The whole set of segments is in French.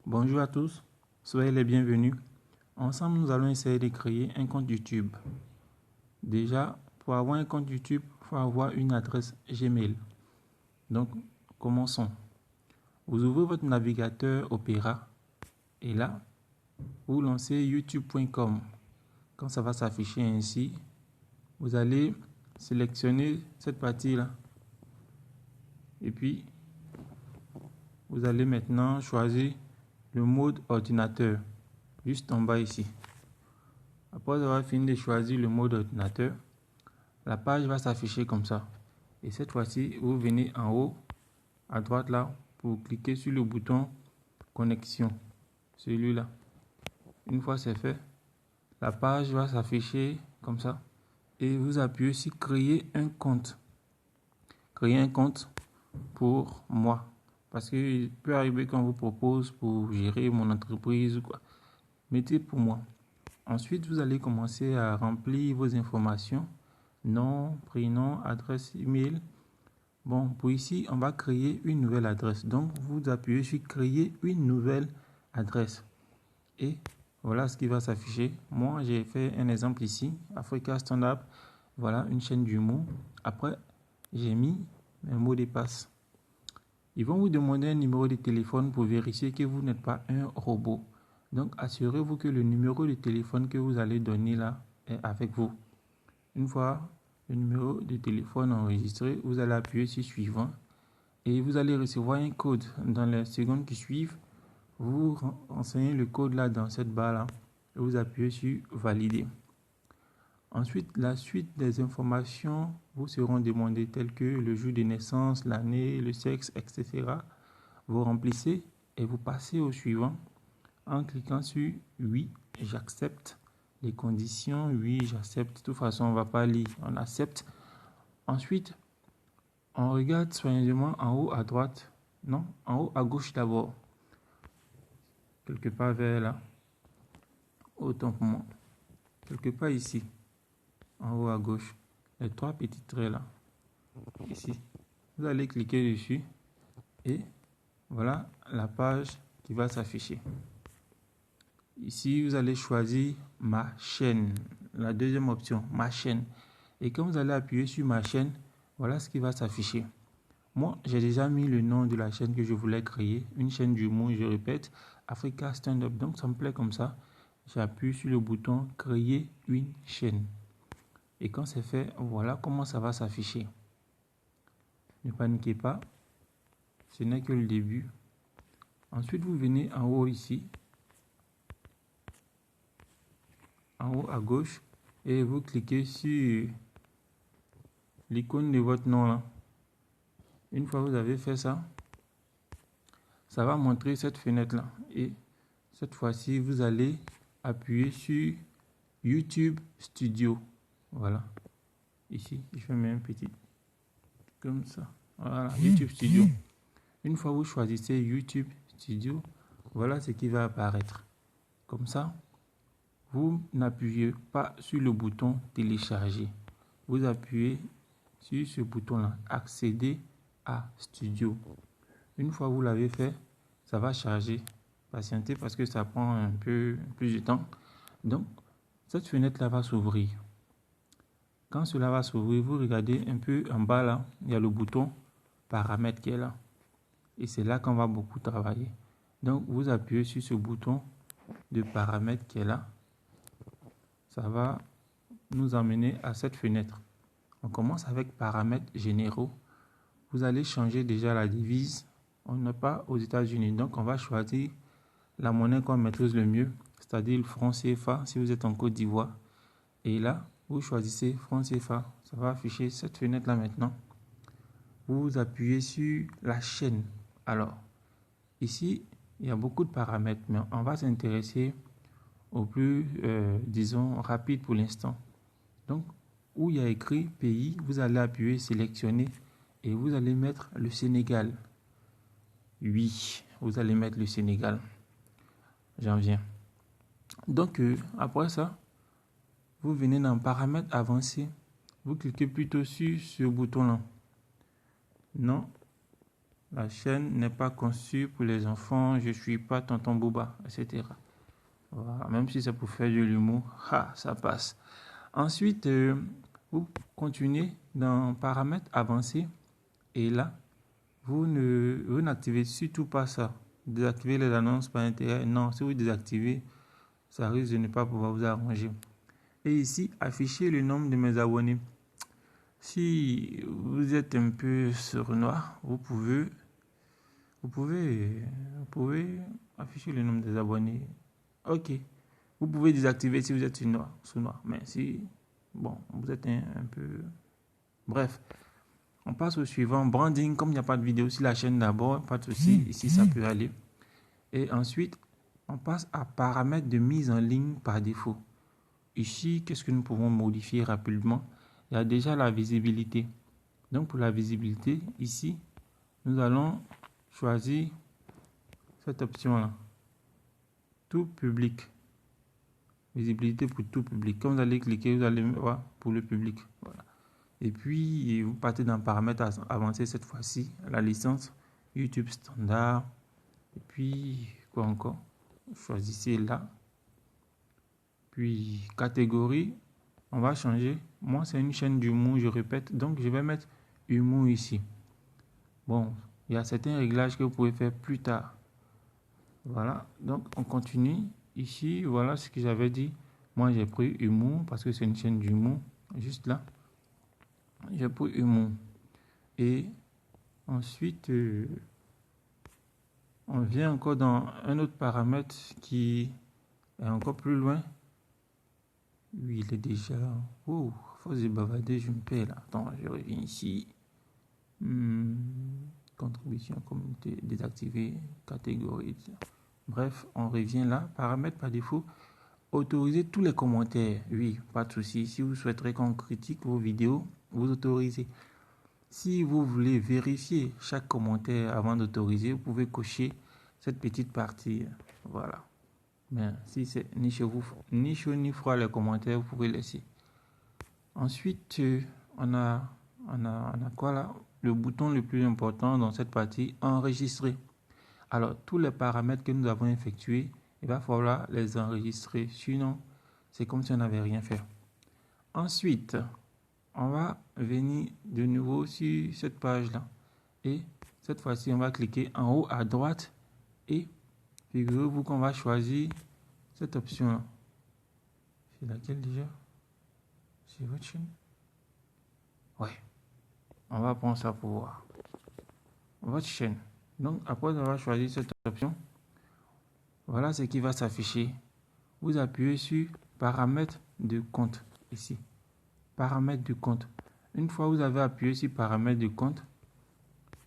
Bonjour à tous, soyez les bienvenus. Ensemble, nous allons essayer de créer un compte YouTube. Déjà, pour avoir un compte YouTube, il faut avoir une adresse Gmail. Donc, commençons. Vous ouvrez votre navigateur Opera et là, vous lancez youtube.com. Quand ça va s'afficher ainsi, vous allez sélectionner cette partie-là. Et puis, vous allez maintenant choisir le mode ordinateur, juste en bas ici. Après avoir fini de choisir le mode ordinateur, la page va s'afficher comme ça. Et cette fois-ci, vous venez en haut, à droite là, pour cliquer sur le bouton connexion, celui-là. Une fois c'est fait, la page va s'afficher comme ça. Et vous appuyez sur créer un compte. Créer un compte pour moi. Parce qu'il peut arriver qu'on vous propose pour gérer mon entreprise ou quoi. Mettez pour moi. Ensuite, vous allez commencer à remplir vos informations. Nom, prénom, adresse email. Bon, pour ici, on va créer une nouvelle adresse. Donc, vous appuyez sur créer une nouvelle adresse. Et voilà ce qui va s'afficher. Moi, j'ai fait un exemple ici. Africa Stand Up. Voilà, une chaîne d'humour. Après, j'ai mis un mot de passe. Ils vont vous demander un numéro de téléphone pour vérifier que vous n'êtes pas un robot. Donc, assurez-vous que le numéro de téléphone que vous allez donner là est avec vous. Une fois le numéro de téléphone enregistré, vous allez appuyer sur suivant et vous allez recevoir un code. Dans les secondes qui suivent, vous renseignez le code là dans cette barre là et vous appuyez sur valider. Ensuite, la suite des informations vous seront demandées telles que le jour de naissance, l'année, le sexe, etc. Vous remplissez et vous passez au suivant en cliquant sur oui, j'accepte les conditions, oui, j'accepte. De toute façon, on ne va pas lire, on accepte. Ensuite, on regarde soigneusement en haut à droite, non, en haut à gauche d'abord, quelque part vers là, autant pour moi, quelque part ici. En haut à gauche, les trois petits traits là, ici. Vous allez cliquer dessus et voilà la page qui va s'afficher. Ici, vous allez choisir ma chaîne, la deuxième option, ma chaîne. Et quand vous allez appuyer sur ma chaîne, voilà ce qui va s'afficher. Moi, j'ai déjà mis le nom de la chaîne que je voulais créer, une chaîne d'humour, je répète, Africa Stand Up. Donc, ça me plaît comme ça. J'appuie sur le bouton créer une chaîne. Et quand c'est fait, voilà comment ça va s'afficher. Ne paniquez pas, ce n'est que le début. Ensuite, vous venez en haut ici, en haut à gauche, et vous cliquez sur l'icône de votre nom là. Une fois que vous avez fait ça, ça va montrer cette fenêtre là. Et cette fois-ci, vous allez appuyer sur YouTube Studio. Voilà. Ici, je mets un petit comme ça. Voilà, YouTube Studio. Une fois que vous choisissez YouTube Studio, voilà ce qui va apparaître. Comme ça, vous n'appuyez pas sur le bouton télécharger. Vous appuyez sur ce bouton-là, accéder à Studio. Une fois que vous l'avez fait, ça va charger. Patientez parce que ça prend un peu plus de temps. Donc, cette fenêtre-là va s'ouvrir. Quand cela va s'ouvrir, vous regardez un peu en bas là, il y a le bouton paramètres qui est là. Et c'est là qu'on va beaucoup travailler. Donc, vous appuyez sur ce bouton de paramètres qui est là. Ça va nous emmener à cette fenêtre. On commence avec paramètres généraux. Vous allez changer déjà la devise. On n'est pas aux États-Unis, donc on va choisir la monnaie qu'on maîtrise le mieux, c'est-à-dire le franc CFA si vous êtes en Côte d'Ivoire. Et là, vous choisissez franc CFA. Ça va afficher cette fenêtre-là maintenant. Vous appuyez sur la chaîne. Alors, ici, il y a beaucoup de paramètres, mais on va s'intéresser au plus, disons, rapide pour l'instant. Donc, où il y a écrit pays, vous allez appuyer sélectionner et vous allez mettre le Sénégal. Oui, vous allez mettre le Sénégal. J'en viens. Donc, après ça, vous venez dans paramètres avancés. Vous cliquez plutôt sur ce bouton-là. Non, La chaîne n'est pas conçue pour les enfants. Je suis pas tonton Booba, etc. Voilà. Même si c'est pour faire de l'humour, ça passe. Ensuite, vous continuez dans paramètres avancés. Et là, vous n'activez surtout pas ça. Désactiver les annonces par intérêt. Non, si vous désactivez, ça risque de ne pas pouvoir vous arranger. Et ici, afficher le nombre de mes abonnés. Si vous êtes un peu sournois, vous pouvez afficher le nombre des abonnés. Ok. Vous pouvez désactiver si vous êtes sournois. Mais si, bon, vous êtes un peu... Bref. On passe au suivant. Branding, comme il n'y a pas de vidéo sur la chaîne d'abord, pas de souci. Ici, ça peut aller. Et ensuite, on passe à paramètres de mise en ligne par défaut. Ici, qu'est-ce que nous pouvons modifier rapidement? Il y a déjà la visibilité. Donc, pour la visibilité, ici, nous allons choisir cette option-là. Tout public. Visibilité pour tout public. Quand vous allez cliquer, vous allez voir pour le public. Voilà. Et puis, vous partez dans paramètres avancés cette fois-ci. La licence YouTube standard. Et puis, quoi encore? Choisissez là. Puis, catégorie. On va changer. Moi, c'est une chaîne d'humour, je répète. Donc, je vais mettre humour ici. Bon, il y a certains réglages que vous pouvez faire plus tard. Voilà. Donc, on continue. Ici, voilà ce que j'avais dit. Moi, j'ai pris humour parce que c'est une chaîne d'humour. Juste là. J'ai pris humour. Et ensuite, on vient encore dans un autre paramètre qui est encore plus loin. Oui, il est déjà... Oh, faut se bavader, je me perds là. Attends, je reviens ici. Contribution communauté désactivée, catégorie. Bref, on revient là. Paramètres par défaut. Autoriser tous les commentaires. Oui, pas de souci. Si vous souhaiterez qu'on critique vos vidéos, vous autorisez. Si vous voulez vérifier chaque commentaire avant d'autoriser, vous pouvez cocher cette petite partie. Voilà. Mais si c'est ni chaud ni froid les commentaires, vous pouvez laisser. Ensuite, on a quoi là? Le bouton le plus important dans cette partie, enregistrer. Alors, tous les paramètres que nous avons effectués, il va falloir les enregistrer. Sinon, c'est comme si on n'avait rien fait. Ensuite, on va venir de nouveau sur cette page-là. Et cette fois-ci, on va cliquer en haut à droite. Et figurez-vous qu'on va choisir cette option-là. C'est laquelle déjà? C'est votre chaîne? Ouais. On va prendre ça pour voir. Votre chaîne. Donc, après avoir choisi cette option, voilà ce qui va s'afficher. Vous appuyez sur paramètres de compte ici. Paramètres de compte. Une fois que vous avez appuyé sur paramètres de compte,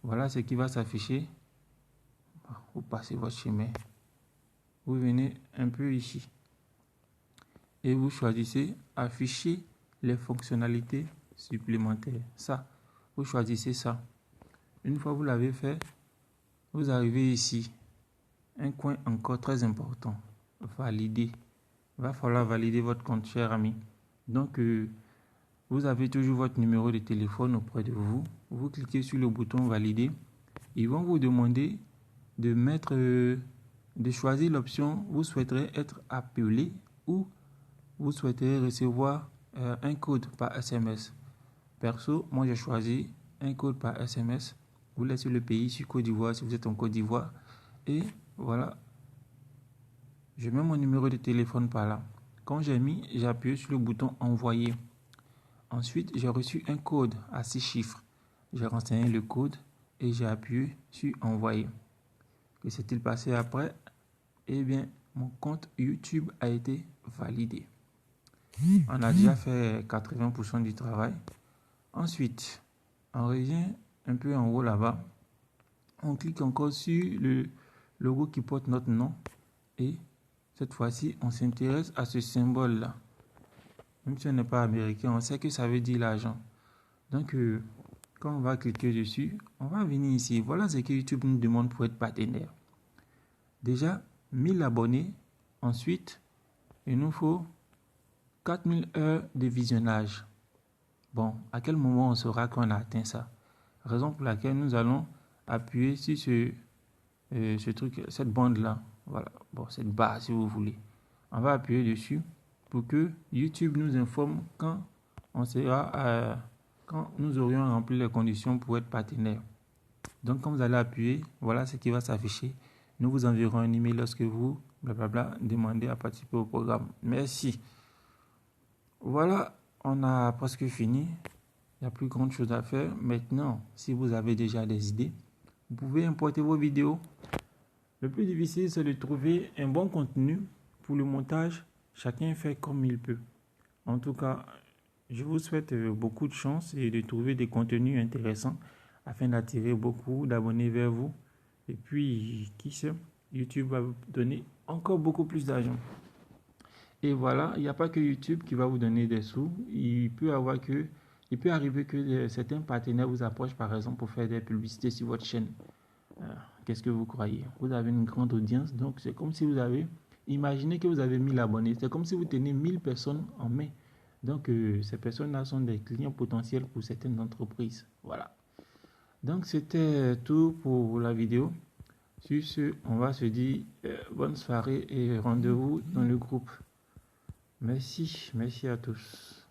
voilà ce qui va s'afficher. Vous passez votre chemin. Vous venez un peu ici. Et vous choisissez afficher les fonctionnalités supplémentaires. Ça, vous choisissez ça. Une fois que vous l'avez fait, vous arrivez ici. Un coin encore très important. Valider. Il va falloir valider votre compte, cher ami. Donc, vous avez toujours votre numéro de téléphone auprès de vous. Vous cliquez sur le bouton valider. Ils vont vous demander de mettre, de choisir l'option vous souhaiterez être appelé ou vous souhaiterez recevoir un code par SMS. Perso, moi j'ai choisi un code par SMS. Vous laissez le pays sur Côte d'Ivoire si vous êtes en Côte d'Ivoire. Et voilà. Je mets mon numéro de téléphone par là. Quand j'ai mis, j'ai appuyé sur le bouton envoyer. Ensuite, j'ai reçu un code à 6 chiffres. J'ai renseigné le code et j'ai appuyé sur envoyer. Que s'est-il passé après? Eh bien, mon compte YouTube a été validé. On a déjà fait 80% du travail. Ensuite, on revient un peu en haut là-bas. On clique encore sur le logo qui porte notre nom. Et cette fois-ci, on s'intéresse à ce symbole-là. Même si on n'est pas américain, on sait que ça veut dire l'argent. Donc, quand on va cliquer dessus, on va venir ici. Voilà ce que YouTube nous demande pour être partenaire. Déjà, 1000 abonnés. Ensuite, il nous faut 4000 heures de visionnage. Bon, à quel moment on saura qu'on a atteint ça? Raison pour laquelle nous allons appuyer sur ce truc, cette bande-là. Voilà, bon, cette barre si vous voulez. On va appuyer dessus pour que YouTube nous informe quand quand nous aurions rempli les conditions pour être partenaire. Donc, quand vous allez appuyer, voilà ce qui va s'afficher. Nous vous enverrons un email lorsque vous, blablabla, demandez à participer au programme. Merci. Voilà, on a presque fini. Il n'y a plus grande chose à faire. Maintenant, si vous avez déjà des idées, vous pouvez importer vos vidéos. Le plus difficile, c'est de trouver un bon contenu. Pour le montage, chacun fait comme il peut. En tout cas, je vous souhaite beaucoup de chance et de trouver des contenus intéressants afin d'attirer beaucoup d'abonnés vers vous. Et puis, qui sait, YouTube va vous donner encore beaucoup plus d'argent. Et voilà, il n'y a pas que YouTube qui va vous donner des sous. Il peut arriver que certains partenaires vous approchent, par exemple, pour faire des publicités sur votre chaîne. Qu'est-ce que vous croyez? Vous avez une grande audience, donc c'est comme si imaginez que vous avez 1000 abonnés. C'est comme si vous tenez 1000 personnes en main. Donc, ces personnes-là sont des clients potentiels pour certaines entreprises. Voilà. Donc, c'était tout pour la vidéo. Sur ce, on va se dire bonne soirée et rendez-vous dans le groupe. Merci à tous.